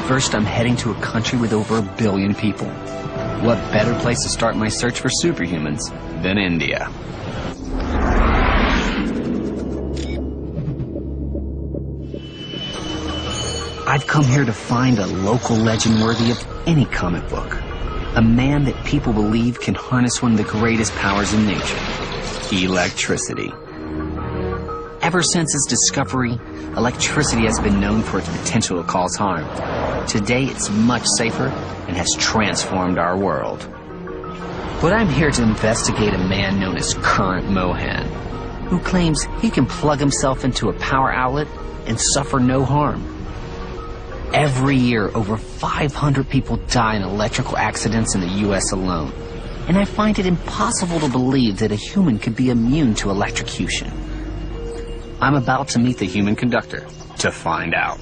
First, I'm heading to a country with over 1 billion people. What better place to start my search for superhumans than India? I've come here to find a local legend worthy of any comic book. A man that people believe can harness one of the greatest powers in nature, electricity. Ever since its discovery, electricity has been known for its potential to cause harm. Today, it's much safer and has transformed our world. But I'm here to investigate a man known as Current Mohan, who claims he can plug himself into a power outlet and suffer no harm. Every year, over 500 people die in electrical accidents in the U.S. alone. And I find it impossible to believe that a human could be immune to electrocution. I'm about to meet the human conductor to find out.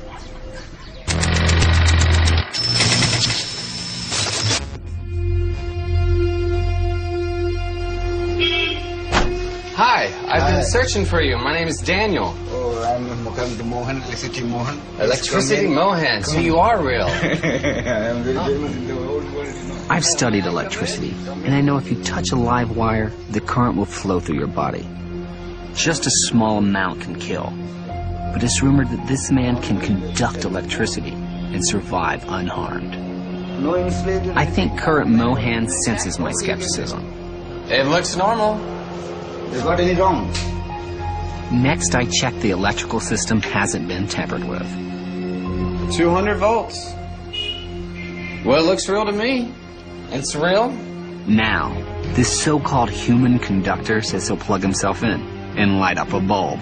Hi, I've been searching for you. My name is Daniel. Oh, I'm Mohan, Electricity Mohan. Electricity Mohan, so you are real. I'm very famous in the whole world, you know. I've studied electricity, and I know if you touch a live wire, the current will flow through your body. Just a small amount can kill. But it's rumored that this man can conduct electricity and survive unharmed. I think Current Mohan senses my skepticism. It looks normal. Is got any wrong? Next, I check the electrical system hasn't been tampered with. 200 volts. Well, it looks real to me. It's real. Now, this so-called human conductor says he'll plug himself in and light up a bulb.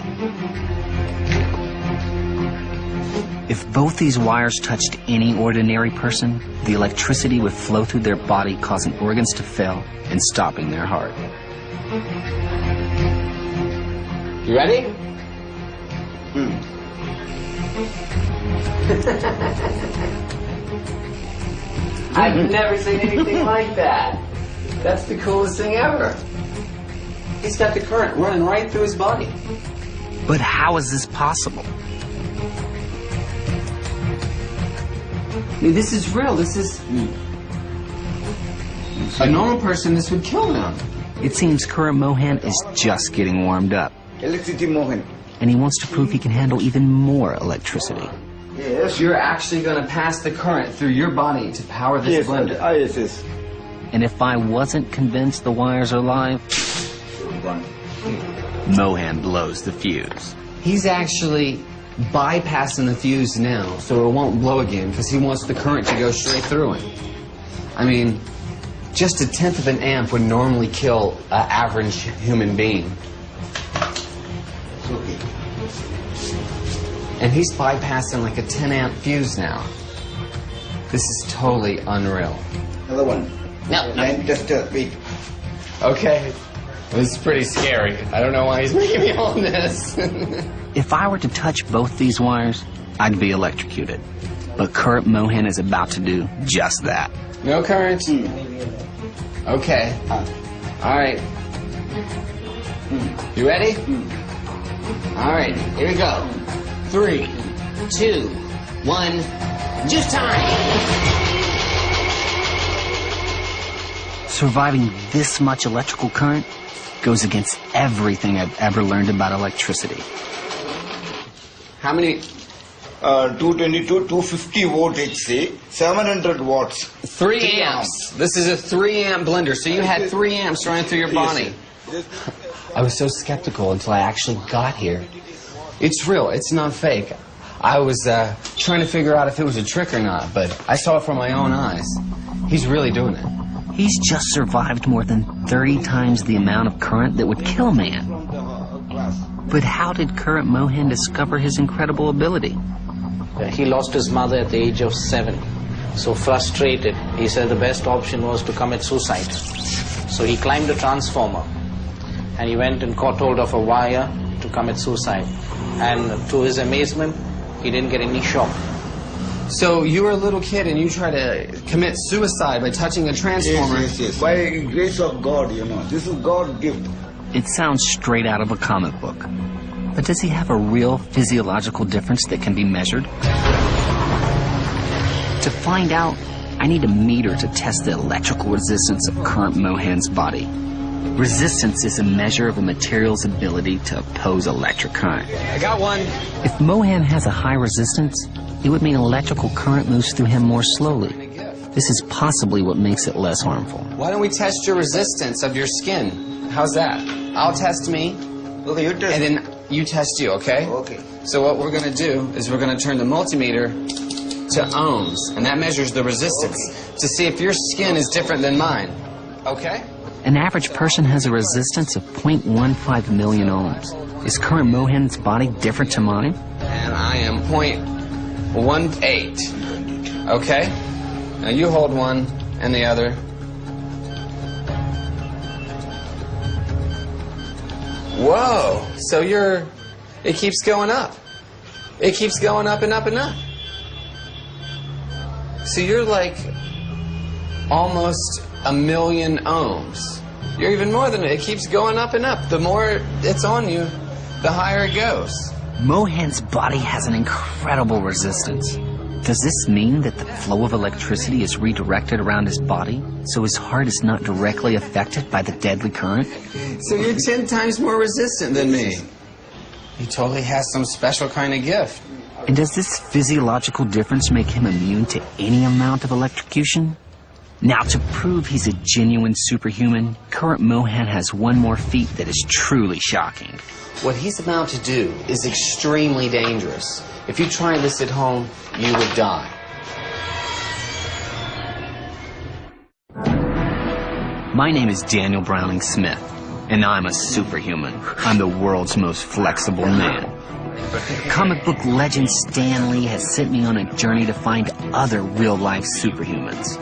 If both these wires touched any ordinary person, the electricity would flow through their body, causing organs to fail and stopping their heart. You ready? I've never seen anything like that. That's the coolest thing ever. He's got the current running right through his body. But how is this possible? I mean, this is real. This is... A normal person, this would kill them. It seems Current Mohan is just getting warmed up. Electricity Mohan. And he wants to prove he can handle even more electricity. Yes. You're actually going to pass the current through your body to power this blender. Yes. And if I wasn't convinced the wires are live, Mohan blows the fuse. He's actually bypassing the fuse now, so it won't blow again, because he wants the current to go straight through him. I mean, just 1/10 of an amp would normally kill an average human being. Okay. And he's bypassing like a 10 amp fuse now. This is totally unreal. Another one. No. Line tester, wait. Okay. This is pretty scary. I don't know why he's making me hold this. If I were to touch both these wires, I'd be electrocuted. But Current Mohan is about to do just that. No current? Okay. All right. You ready? All right, here we go. 3, 2, 1, just time! Surviving this much electrical current goes against everything I've ever learned about electricity. How many? 222, 250 voltage, say, 700 watts. 3 amps. This is a 3 amp blender, so you had 3 amps running through your body. Yes. I was so skeptical until I actually got here. It's real, it's not fake. I was trying to figure out if it was a trick or not, but I saw it from my own eyes. He's really doing it. He's just survived more than 30 times the amount of current that would kill a man. But how did Current Mohan discover his incredible ability? He lost his mother at the age of 7. So frustrated, he said the best option was to commit suicide. So he climbed a transformer and he went and caught hold of a wire to commit suicide. And to his amazement, he didn't get any shock. So you were a little kid and you tried to commit suicide by touching a transformer. Yes. By grace of God, you know. This is God's gift. It sounds straight out of a comic book. But does he have a real physiological difference that can be measured? To find out, I need a meter to test the electrical resistance of current Mohan's body. Resistance is a measure of a material's ability to oppose electric current. I got one. If Mohan has a high resistance, it would mean electrical current moves through him more slowly. This is possibly what makes it less harmful. Why don't we test your resistance of your skin? How's that? I'll test me, Okay, you test. and then you test you, okay? Okay. So what we're going to do is we're going to turn the multimeter to ohms, and that measures the resistance to see if your skin is different than mine. Okay? An average person has a resistance of 0.15 million ohms. Is current Mohan's body different to mine? And I am 0.18. Okay? Now you hold one and the other. Whoa! So it keeps going up. It keeps going up and up and up. So you're like almost 1 million ohms. You're even more than it. It keeps going up and up. The more it's on you, the higher it goes. Mohan's body has an incredible resistance. Does this mean that the flow of electricity is redirected around his body, so his heart is not directly affected by the deadly current? So you're 10 times more resistant than me. He totally has some special kind of gift. And does this physiological difference make him immune to any amount of electrocution? Now, to prove he's a genuine superhuman, current Mohan has one more feat that is truly shocking. What he's about to do is extremely dangerous. If you try this at home, you would die. My name is Daniel Browning Smith, and I'm a superhuman. I'm the world's most flexible man. Comic book legend Stan Lee has sent me on a journey to find other real-life superhumans.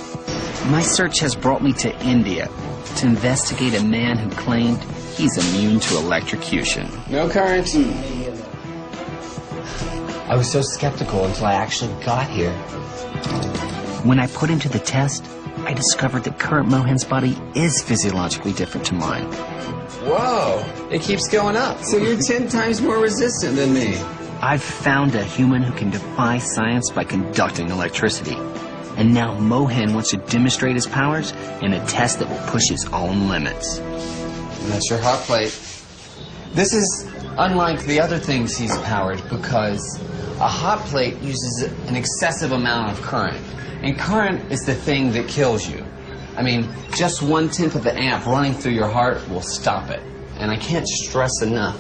My search has brought me to India to investigate a man who claimed he's immune to electrocution. No current. I was so skeptical until I actually got here. When I put him to the test, I discovered that current Mohan's body is physiologically different to mine. Whoa! It keeps going up. So you're 10 times more resistant than me. I've found a human who can defy science by conducting electricity. And now Mohan wants to demonstrate his powers in a test that will push his own limits. And that's your hot plate. This is unlike the other things he's powered because a hot plate uses an excessive amount of current. And current is the thing that kills you. I mean, just 1/10 of the amp running through your heart will stop it. And I can't stress enough,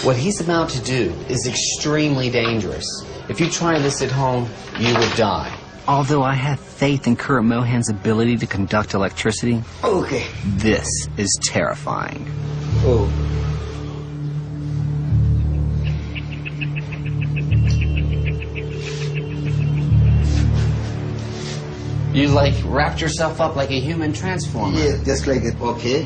what he's about to do is extremely dangerous. If you try this at home, you would die. Although I have faith in current Mohan's ability to conduct electricity, Okay. this is terrifying. Oh. You like wrapped yourself up like a human transformer. Yeah, just like it. Okay.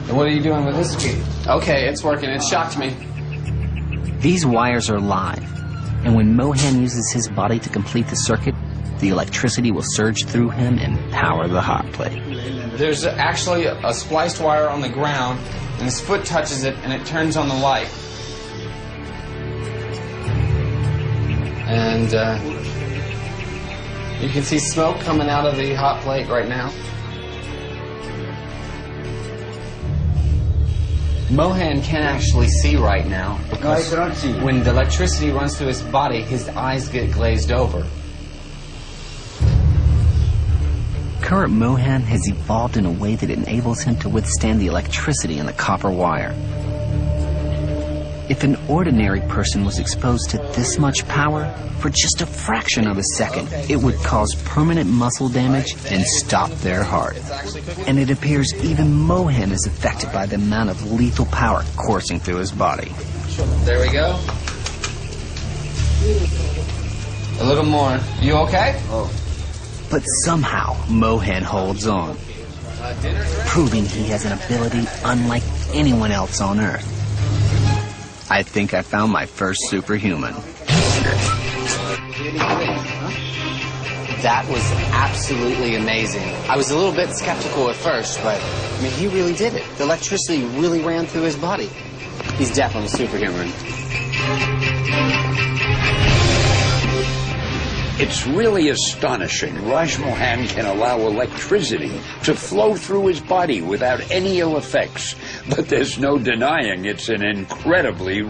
And what are you doing with this key? Okay, it's working. It shocked me. These wires are live, and when Mohan uses his body to complete the circuit, the electricity will surge through him and power the hot plate. There's actually a spliced wire on the ground, and his foot touches it, and it turns on the light. And you can see smoke coming out of the hot plate right now. Mohan can't actually see right now No, I cannot see. when the electricity runs through his body, his eyes get glazed over. Current Mohan has evolved in a way that enables him to withstand the electricity in the copper wire. If an ordinary person was exposed to this much power for just a fraction of a second, it would cause permanent muscle damage and stop their heart. And it appears even Mohan is affected by the amount of lethal power coursing through his body. There we go. A little more. You okay? Oh. But somehow, Mohan holds on, proving he has an ability unlike anyone else on Earth. I think I found my first superhuman. That was absolutely amazing. I was a little bit skeptical at first, but I mean, he really did it. The electricity really ran through his body. He's definitely superhuman. It's really astonishing. Raj Mohan can allow electricity to flow through his body without any ill effects. But there's no denying it's an incredibly